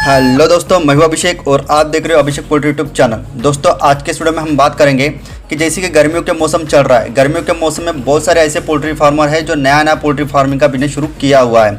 Hello दोस्तों, मैं हूं अभिषेक और आप देख रहे हो अभिषेक पोल्ट्री यूट्यूब चैनल। दोस्तों आज के इस वीडियो में हम बात करेंगे कि जैसे कि गर्मियों के मौसम चल रहा है, गर्मियों के मौसम में बहुत सारे ऐसे पोल्ट्री फार्मर हैं जो नया पोल्ट्री फार्मिंग का बिजनेस शुरू किया हुआ है।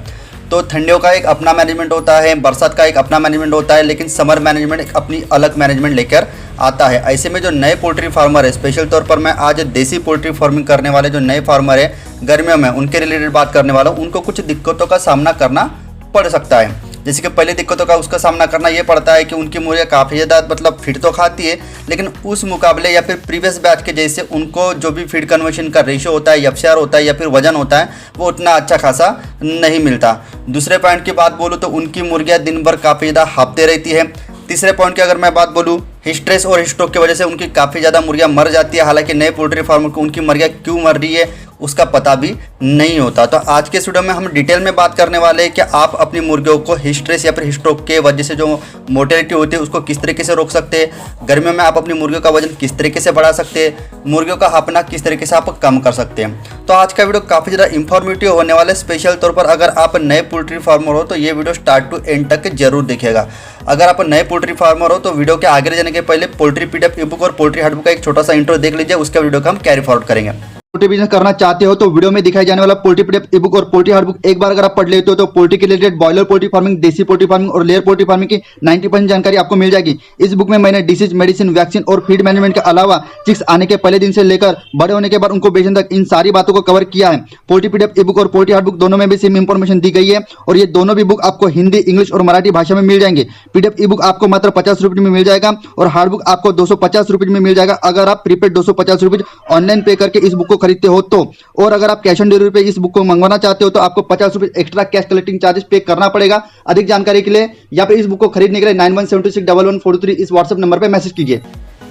तो ठंडियों का एक अपना मैनेजमेंट होता है, बरसात का एक अपना मैनेजमेंट होता है, लेकिन समर मैनेजमेंट एक अपनी अलग मैनेजमेंट लेकर आता है। ऐसे में जो नए पोल्ट्री फार्मर है, स्पेशल तौर पर मैं आज देसी पोल्ट्री फार्मिंग करने वाले जो नए फार्मर है गर्मियों में, उनके रिलेटेड बात करने वाला हूँ। उनको कुछ दिक्कतों का सामना करना पड़ सकता है। जैसे कि पहली दिक्कतों का उसका सामना करना ये पड़ता है कि उनकी मुर्गियाँ काफ़ी ज़्यादा मतलब फीड तो खाती है, लेकिन उस मुकाबले या फिर प्रीवियस बैच के जैसे उनको जो भी फीड कन्वर्शन का रेशियो होता है, एफसीआर होता है या फिर वजन होता है, वो उतना अच्छा खासा नहीं मिलता। दूसरे पॉइंट की बात बोलूँ तो उनकी मुर्गियाँ दिन भर काफ़ी ज़्यादा हाँफते रहती है। तीसरे पॉइंट की अगर मैं बात बोलूँ, स्ट्रेस और स्ट्रोक की वजह से उनकी काफ़ी ज़्यादा मुर्गियाँ मर जाती है। हालांकि नए पोल्ट्री फार्मर को उनकी मुर्गियाँ क्यों मर रही है उसका पता भी नहीं होता। तो आज के वीडियो में हम डिटेल में बात करने वाले हैं कि आप अपनी मुर्गियों को स्ट्रेस या फिर स्ट्रोक के वजह से जो मोर्टेलिटी होती है उसको किस तरीके से रोक सकते हैं। गर्मियों में आप अपनी मुर्गियों का वजन किस तरीके से बढ़ा सकते हैं, मुर्गियों का हाँफना किस तरीके से आप कम कर सकते हैं। तो आज का वीडियो काफ़ी ज़्यादा इंफॉर्मेटिव होने वाला है। स्पेशल तौर पर अगर आप नए पोल्ट्री फार्मर हो तो ये वीडियो स्टार्ट टू एंड तक जरूर देखिएगा। अगर आप नए पोल्ट्री फार्मर हो तो वीडियो के आगे जाने के पहले पोल्ट्री पीडीएफ ई बुक और पोल्ट्री हार्डबुक का एक छोटा सा इंट्रो देख लीजिए, उसका वीडियो को हम कैरी फॉरवर्ड करेंगे। पोल्ट्री बिजनेस करना चाहते हो तो वीडियो में दिखाई जाने वाला पोल्ट्री पीडीएफ ई बुक और पोल्ट्री हार्डबुक एक बार अगर आप पढ़ लेते हो तो पोल्ट्री के रिलेटेड बॉयलर पोल्ट्री फार्मिंग, देसी पोल्ट्री फार्मिंग और लेयर पोल्ट्री फार्मिंग की 90% जानकारी आपको मिल जाएगी। इस बुक में मैंने डिसीज, मेडिसिन, वैक्सीन और फीड मैनेजमेंट के अलावा चिक्स आने के पहले दिन से लेकर बड़े होने के बाद उनको बेचने तक इन सारी बातों को कवर किया है। पोल्ट्री पीडीएफ ई बुक और पोल्ट्री हार्डबुक दोनों में भी सेम इंफॉर्मेशन दी गई है और ये दोनों भी बुक आपको हिंदी, इंग्लिश और मराठी भाषा में मिल जाएंगे। पीडीएफ ई बुक आपको मात्र 50 रुपये में मिल जाएगा और हार्डबुक आपको 250 रुपये में मिल जाएगा अगर आप प्रीपेड 250 रुपये ऑनलाइन पे करके इस बुक को खरीदते हो तो। और अगर आप कैश ऑन डिलीवरी पे इस बुक को मंगवाना चाहते हो तो आपको 50 रुपये एक्स्ट्रा कैश कलेक्टिंग चार्जेस पे करना पड़ेगा। अधिक जानकारी के लिए या फिर इस बुक को खरीदने के लिए 91761143 इस व्हाट्सएप नंबर पे मैसेज कीजिए।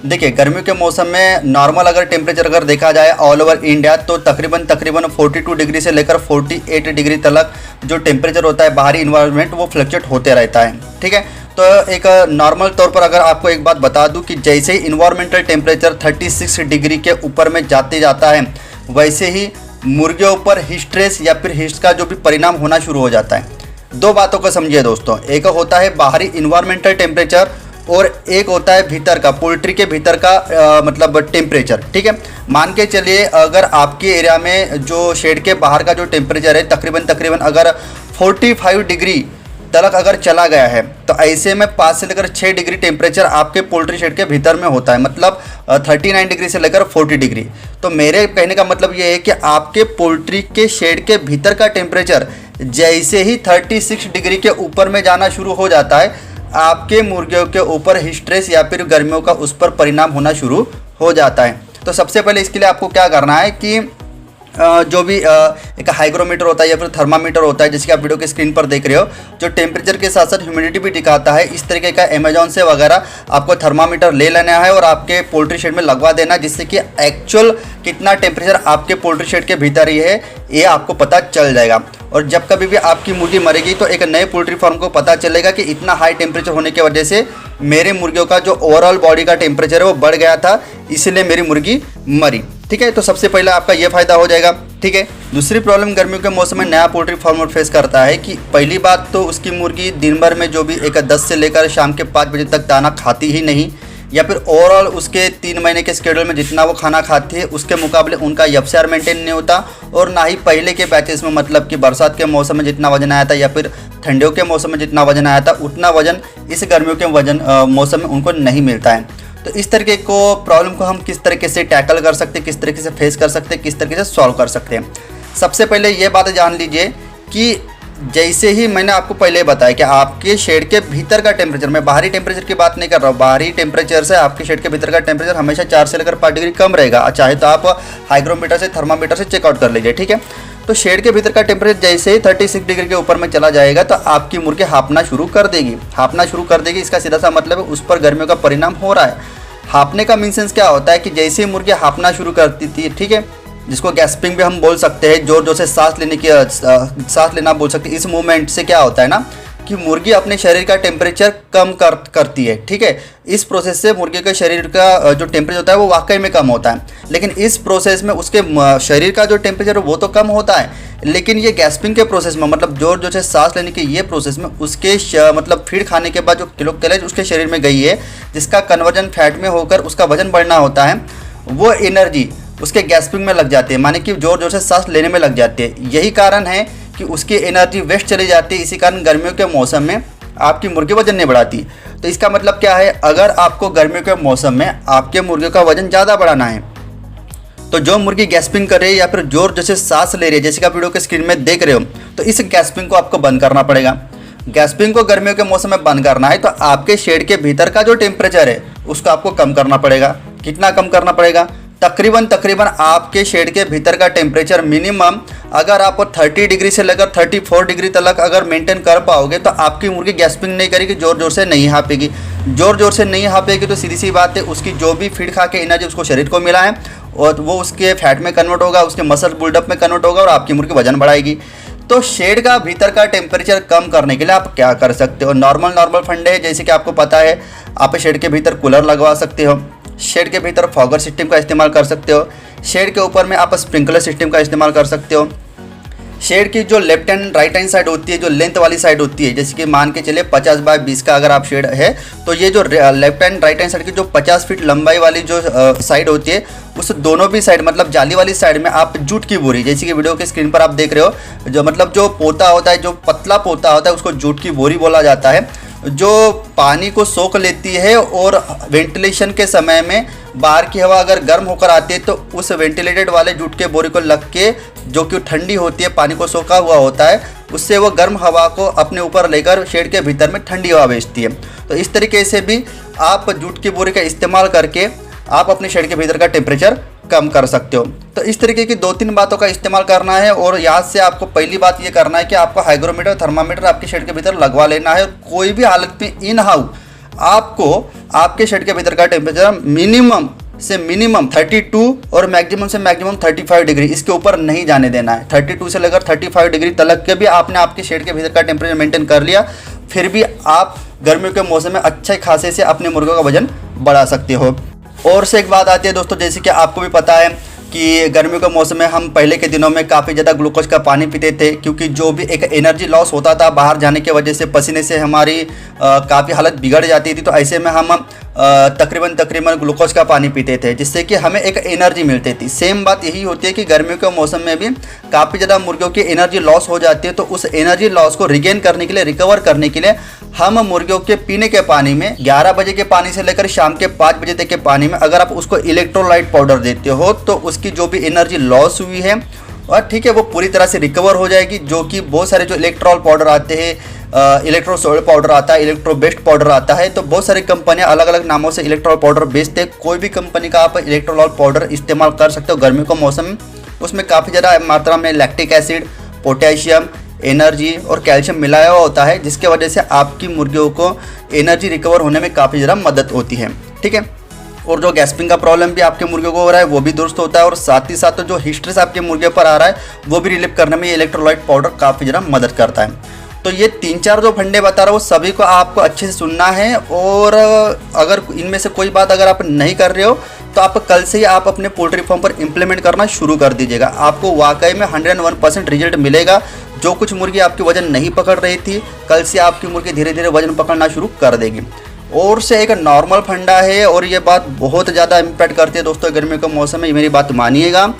देखिए, गर्मियों के मौसम में नॉर्मल अगर टेम्परेचर अगर देखा जाए ऑल ओवर इंडिया तो तकरीबन 42 डिग्री से लेकर 48 डिग्री तक जो टेम्परेचर होता है बाहरी इन्वायरमेंट वो फ्लक्चुएट होते रहता है। ठीक है, तो एक नॉर्मल तौर पर अगर आपको एक बात बता दूं कि जैसे ही इन्वायरमेंटल टेम्परेचर 36 डिग्री के ऊपर में जाते जाता है वैसे ही मुर्गियों पर स्ट्रेस या फिर हिस्ट का जो भी परिणाम होना शुरू हो जाता है। दो बातों को समझिए दोस्तों, एक होता है बाहरी इन्वायरमेंटल टेम्परेचर और एक होता है भीतर का, पोल्ट्री के भीतर का मतलब टेम्परेचर। ठीक है, मान के चलिए अगर आपके एरिया में जो शेड के बाहर का जो टेम्परेचर है तकरीबन अगर 45 डिग्री तक अगर चला गया है तो ऐसे में 5 से लेकर 6 डिग्री टेम्परेचर आपके पोल्ट्री शेड के भीतर में होता है, मतलब 39 डिग्री से लेकर 40 डिग्री। तो मेरे कहने का मतलब ये है कि आपके पोल्ट्री के शेड के भीतर का टेम्परेचर जैसे ही 36 डिग्री के ऊपर में जाना शुरू हो जाता है आपके मुर्गियों के ऊपर स्ट्रेस या फिर गर्मियों का उस पर परिणाम होना शुरू हो जाता है। तो सबसे पहले इसके लिए आपको क्या करना है कि जो भी एक हाइग्रोमीटर होता है या फिर थर्मामीटर होता है जिसकी आप वीडियो के स्क्रीन पर देख रहे हो, जो टेम्परेचर के साथ साथ ह्यूमिडिटी भी दिखाता है, इस तरीके का अमेजोन से वगैरह आपको थर्मामीटर ले लेना है और आपके पोल्ट्री शेड में लगवा देना, जिससे कि एक्चुअल कितना टेम्परेचर आपके पोल्ट्री शेड के भीतर ही है ये आपको पता चल जाएगा। और जब कभी भी आपकी मुर्गी मरेगी तो एक नए पोल्ट्री फार्म को पता चलेगा कि इतना हाई टेम्परेचर होने की वजह से मेरे मुर्गियों का जो ओवरऑल बॉडी का टेम्परेचर है वो बढ़ गया था, इसलिए मेरी मुर्गी मरी। ठीक है, तो सबसे पहले आपका ये फायदा हो जाएगा। ठीक है, दूसरी प्रॉब्लम गर्मियों के मौसम में नया पोल्ट्री फार्मर फेस करता है कि पहली बात तो उसकी मुर्गी दिन भर में जो भी एक 10 से लेकर शाम के 5 बजे तक दाना खाती ही नहीं, या फिर ओवरऑल उसके 3 महीने के शेड्यूल में जितना वो खाना खाती है उसके मुकाबले उनका एफसीआर मेंटेन नहीं होता, और ना ही पहले के बैचेस में मतलब कि बरसात के मौसम में जितना वजन आया था या फिर ठंडियों के मौसम में जितना वजन आया था उतना वजन इस गर्मियों के मौसम में उनको नहीं मिलता है। तो इस तरीके को प्रॉब्लम को हम किस तरीके से टैकल कर सकते हैं, किस तरीके से फेस कर सकते हैं, किस तरीके से सॉल्व कर सकते हैं। सबसे पहले ये बात जान लीजिए कि जैसे ही मैंने आपको पहले बताया कि आपके शेड के भीतर का टेम्परेचर, मैं बाहरी टेम्परेचर की बात नहीं कर रहा हूँ, बाहरी टेम्परेचर से आपके शेड के भीतर का टेम्परेचर हमेशा 4 से लेकर 5 डिग्री कम रहेगा। चाहे तो आप हाइग्रोमीटर से, थर्मामीटर से चेकआउट कर लीजिए। ठीक है, तो शेड के भीतर का टेम्परेचर जैसे ही 36 डिग्री के ऊपर में चला जाएगा तो आपकी मुर्गी हाँफना शुरू कर देगी। इसका सीधा सा मतलब है उस पर गर्मियों का परिणाम हो रहा है। हाँफने का मीन सेंस क्या होता है कि जैसे ही मुर्गी हाँफना शुरू करती थी, ठीक है, जिसको गैस्पिंग भी हम बोल सकते हैं, जोर जोर से सांस लेना बोल सकते हैं। इस मूवमेंट से क्या होता है ना कि मुर्गी अपने शरीर का टेम्परेचर कम करती है। ठीक है, इस प्रोसेस से मुर्गी के शरीर का जो टेम्परेचर होता है वो वाकई में कम होता है, लेकिन इस प्रोसेस में उसके शरीर का जो टेम्परेचर वो तो कम होता है, लेकिन ये गैस्पिंग के प्रोसेस में मतलब जोर जोर से सांस लेने के ये प्रोसेस में उसके मतलब फीड खाने के बाद जो किलो कैलोरी उसके शरीर में गई है, जिसका कन्वर्जन फैट में होकर उसका वजन बढ़ना होता है, वो एनर्जी उसके गैस्पिंग में लग जाती है, माने कि जोर जोर से सांस लेने में लग जाती है। यही कारण है कि उसकी एनर्जी वेस्ट चली जाती है। इसी कारण गर्मियों के मौसम में आपकी मुर्गी वजन नहीं बढ़ाती। तो इसका मतलब क्या है, अगर आपको गर्मियों के मौसम में आपके मुर्गे का वजन ज़्यादा बढ़ाना है तो जो मुर्गी गैस्पिंग कर रही है या फिर जोर जैसे सांस ले रही है, जैसे कि आप वीडियो के स्क्रीन में देख रहे हो, तो इस गैस्पिंग को आपको बंद करना पड़ेगा। गैस्पिंग को गर्मियों के मौसम में बंद करना है तो आपके शेड के भीतर का जो टेम्परेचर है उसको आपको कम करना पड़ेगा। कितना कम करना पड़ेगा? तकरीबन आपके शेड के भीतर का टेम्परेचर मिनिमम अगर आप 30 डिग्री से लेकर 34 डिग्री तक अगर मेंटेन कर पाओगे तो आपकी मुर्गी गैस्पिंग नहीं करेगी, जोर जोर से नहीं हाँपेगी। जोर जोर से नहीं हाँपेगी तो सीधी सी बात है, उसकी जो भी फीड खा के एनर्जी उसको शरीर को मिला है और वो उसके फैट में कन्वर्ट होगा, उसके मसल बिल्डअप में कन्वर्ट होगा और आपकी मुर्गी वजन बढ़ाएगी। तो शेड का भीतर का टेम्परेचर कम करने के लिए आप क्या कर सकते हो? नॉर्मल फंडे है, जैसे कि आपको पता है आप शेड के भीतर कूलर लगवा सकते हो, शेड के भीतर फॉगर सिस्टम का इस्तेमाल कर सकते हो, शेड के ऊपर में आप स्प्रिंकलर सिस्टम का इस्तेमाल कर सकते हो। शेड की जो left and right hand side होती है, जो लेंथ वाली साइड होती है, जैसे कि मान के चलिए 50 बाय 20 का अगर आप शेड है तो ये जो left and right hand side की जो 50 फीट लंबाई वाली जो साइड होती है, उस दोनों भी साइड मतलब जाली वाली साइड में आप जूट की बोरी, जैसे कि वीडियो के स्क्रीन पर आप देख रहे हो, जो मतलब जो पोता होता है, जो पतला पोता होता है उसको जूट की बोरी बोला जाता है, जो पानी को सोख लेती है और वेंटिलेशन के समय में बाहर की हवा अगर गर्म होकर आती है तो उस वेंटिलेटेड वाले जूट के बोरी को लग के, जो कि ठंडी होती है, पानी को सोखा हुआ होता है, उससे वो गर्म हवा को अपने ऊपर लेकर शेड के भीतर में ठंडी हवा भेजती है। तो इस तरीके से भी आप जूट की बोरी का इस्तेमाल करके आप अपने शेड के भीतर का टेम्परेचर कम कर सकते हो। तो इस तरीके की 2-3 बातों का इस्तेमाल करना है और याद से आपको पहली बात ये करना है कि आपको हाइग्रोमीटर थर्मामीटर आपके शेड के भीतर लगवा लेना है। कोई भी हालत में इन हाउस आपको आपके शेड के भीतर का टेम्परेचर मिनिमम से मिनिमम 32 और मैक्सिमम से मैक्सिमम 35 डिग्री, इसके ऊपर नहीं जाने देना है। 32 से लेकर 35 डिग्री तक के भी आपने आपके शेड के भीतर का टेम्परेचर मेंटेन कर लिया, फिर भी आप गर्मियों के मौसम में अच्छे खासे से अपने मुर्गों का वजन बढ़ा सकते हो। और से एक बात आती है दोस्तों, जैसे कि आपको भी पता है कि गर्मियों के मौसम में हम पहले के दिनों में काफ़ी ज़्यादा ग्लूकोज का पानी पीते थे, क्योंकि जो भी एक एनर्जी लॉस होता था बाहर जाने की वजह से, पसीने से हमारी काफ़ी हालत बिगड़ जाती थी। तो ऐसे में हम तकरीबन ग्लूकोज का पानी पीते थे, जिससे कि हमें एक एनर्जी मिलती थी। सेम बात यही होती है कि गर्मियों के मौसम में भी काफ़ी ज़्यादा मुर्गियों की एनर्जी लॉस हो जाती है। तो उस एनर्जी लॉस को रिगेन करने के लिए, रिकवर करने के लिए हम मुर्गियों के पीने के पानी में 11 बजे के पानी से लेकर शाम के 5 बजे तक के पानी में अगर आप उसको इलेक्ट्रोलाइट पाउडर देते हो तो उसकी जो भी एनर्जी लॉस हुई है और ठीक है वो पूरी तरह से रिकवर हो जाएगी। जो कि बहुत सारे जो इलेक्ट्रॉल पाउडर आते हैं, इलेक्ट्रो सोल्ड पाउडर आता है, इलेक्ट्रो बेस्ट पाउडर आता है, तो बहुत सारी कंपनियां अलग अलग नामों से इलेक्ट्रॉल पाउडर बेचते हैं। कोई भी कंपनी का आप इलेक्ट्रोल पाउडर इस्तेमाल कर सकते हो गर्मियों का मौसम में। उसमें काफ़ी ज़्यादा मात्रा में लैक्टिक एसिड, पोटेशियम, एनर्जी और कैल्शियम मिलाया हुआ होता है, जिसके वजह से आपकी मुर्गियों को एनर्जी रिकवर होने में काफ़ी ज़्यादा मदद होती है। ठीक है, और जो गैस्पिंग का प्रॉब्लम भी आपके मुर्गियों को हो रहा है वो भी दुरुस्त होता है, और साथ ही साथ जो हिस्ट्रेस आपके मुर्गियों पर आ रहा है वो भी रिलीव करने में ये इलेक्ट्रोलाइट पाउडर काफ़ी ज़्यादा मदद करता है। तो ये 3-4 जो फंडे बता रहा हूँ वो सभी को आपको अच्छे से सुनना है, और अगर इनमें से कोई बात अगर आप नहीं कर रहे हो तो आप कल से ही आप अपने पोल्ट्री फार्म पर इम्प्लीमेंट करना शुरू कर दीजिएगा। आपको वाकई में 101% रिजल्ट मिलेगा। जो कुछ मुर्गी आपकी वजन नहीं पकड़ रही थी, कल से आपकी मुर्गी धीरे धीरे वजन पकड़ना शुरू कर देगी। और से एक नॉर्मल फंडा है, और ये बात बहुत ज़्यादा इम्पैक्ट करती है दोस्तों गर्मियों के मौसम में, मेरी बात मानिएगा।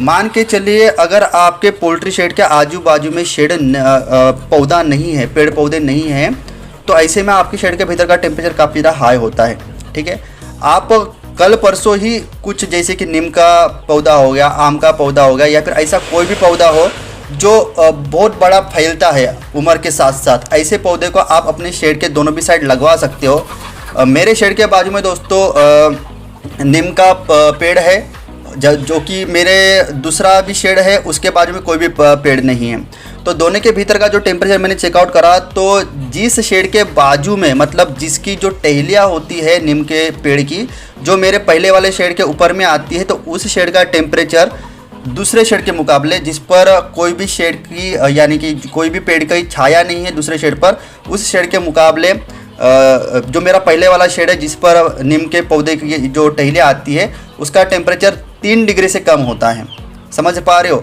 मान के चलिए अगर आपके पोल्ट्री शेड के आजू बाजू में शेड पौधा नहीं है, पेड़ पौधे नहीं हैं, तो ऐसे में आपकी शेड के भीतर का टेम्परेचर काफ़ी ज़्यादा हाई होता है। ठीक है, आप कल परसों ही कुछ जैसे कि नीम का पौधा हो गया, आम का पौधा हो गया, या फिर ऐसा कोई भी पौधा हो जो बहुत बड़ा फैलता है उम्र के साथ साथ, ऐसे पौधे को आप अपने शेड के दोनों भी साइड लगवा सकते हो। मेरे शेड के बाजू में दोस्तों नीम का पेड़ है, जो कि मेरे दूसरा भी शेड है उसके बाजू में कोई भी पेड़ नहीं है। तो दोनों के भीतर का जो टेम्परेचर मैंने चेकआउट करा, तो जिस शेड के बाजू में मतलब जिसकी जो टहलियाँ होती है नीम के पेड़ की, जो मेरे पहले वाले शेड के ऊपर में आती है, तो उस शेड का टेम्परेचर दूसरे शेड के मुकाबले जिस पर कोई भी शेड की यानी कि कोई भी पेड़ की छाया नहीं है दूसरे शेड पर, उस शेड के मुकाबले जो मेरा पहले वाला शेड है जिस पर नीम के पौधे की जो टहलियाँ आती है उसका टेम्परेचर 3 डिग्री से कम होता है। समझ पा रहे हो?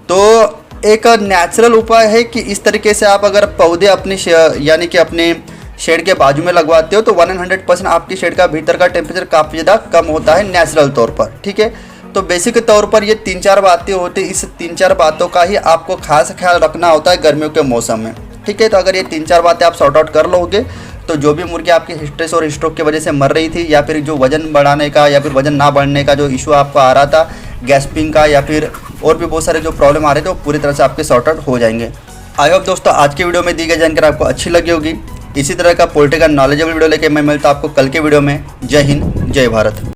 तो एक नेचुरल उपाय है कि इस तरीके से आप अगर पौधे अपनी यानी कि अपने शेड के बाजू में लगवाते हो तो 100% आपकी शेड का भीतर का टेम्परेचर काफ़ी ज़्यादा कम होता है नेचुरल तौर पर। ठीक है, तो बेसिक तौर पर ये 3-4 बातें होती हैं। इस 3-4 बातों का ही आपको खास ख्याल रखना होता है गर्मियों के मौसम में। ठीक है, तो अगर ये 3-4 बातें आप सॉर्ट आउट कर लोगे तो जो भी मुर्गी आपकी स्ट्रेस और स्ट्रोक की वजह से मर रही थी, या फिर जो वजन बढ़ाने का या फिर वजन ना बढ़ने का जो इशू आपको आ रहा था, गैस्पिंग का या फिर और भी बहुत सारे जो प्रॉब्लम आ रहे थे, वो पूरी तरह से आपके सॉर्ट आउट हो जाएंगे। आई होप दोस्तों आज की वीडियो में दी गई जानकारी आपको अच्छी लगी होगी। इसी तरह का पोल्ट्री का नॉलेजेबल वीडियो लेके मैं मिलता हूं आपको कल के वीडियो में। जय हिंद, जय भारत।